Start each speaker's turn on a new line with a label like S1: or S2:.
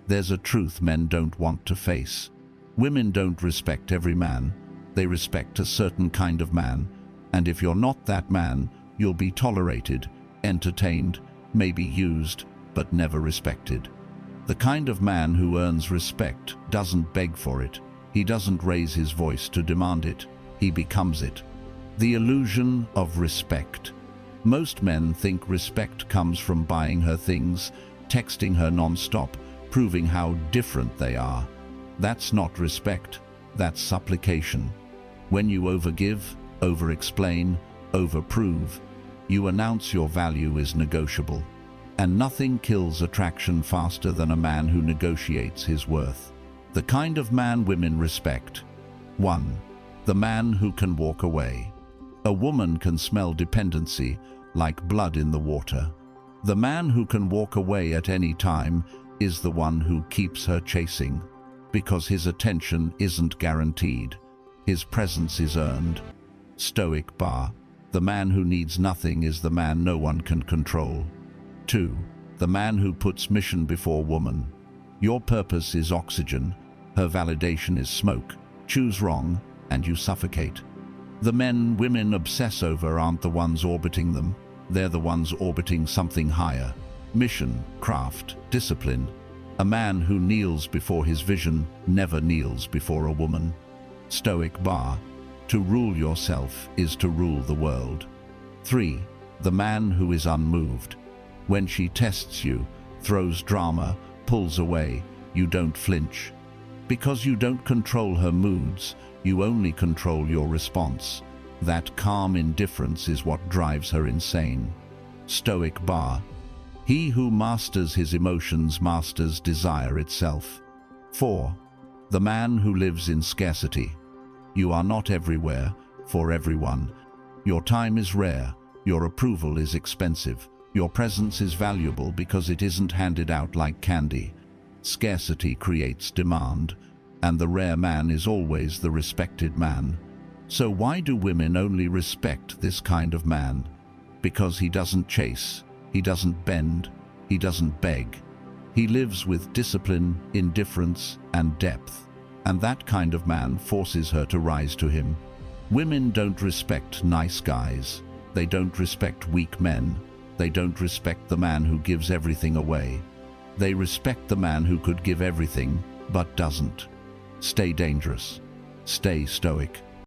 S1: There's a truth men don't want to face. Women don't respect every man. They respect a certain kind of man, and if you're not that man, you'll be tolerated, entertained, maybe used, but never respected. The kind of man who earns respect doesn't beg for it. He doesn't raise his voice to demand it. He becomes it. The illusion of respect. Most men think respect comes from buying her things, texting her non-stop, proving how different they are. That's not respect, that's supplication. When you overgive, over-explain, over-prove, you announce your value is negotiable. And nothing kills attraction faster than a man who negotiates his worth. The kind of man women respect. 1. The man who can walk away. A woman can smell dependency like blood in the water. The man who can walk away at any time is the one who keeps her chasing, because his attention isn't guaranteed. His presence is earned. Stoic bar. The man who needs nothing is the man no one can control. 2. The man who puts mission before woman. Your purpose is oxygen, her validation is smoke. Choose wrong, and you suffocate. The men women obsess over aren't the ones orbiting them. They're the ones orbiting something higher. Mission, craft, discipline. A man who kneels before his vision never kneels before a woman. Stoic bar. To rule yourself is to rule the world. 3. The man who is unmoved. When she tests you, throws drama, pulls away, you don't flinch. Because you don't control her moods, you only control your response. That calm indifference is what drives her insane. Stoic bar. He who masters his emotions masters desire itself. 4. The man who lives in scarcity. You are not everywhere, for everyone. Your time is rare, your approval is expensive. Your presence is valuable because it isn't handed out like candy. Scarcity creates demand, and the rare man is always the respected man. So why do women only respect this kind of man? Because he doesn't chase, he doesn't bend, he doesn't beg. He lives with discipline, indifference, and depth, and that kind of man forces her to rise to him. Women don't respect nice guys. They don't respect weak men. They don't respect the man who gives everything away. They respect the man who could give everything, but doesn't. Stay dangerous. Stay stoic.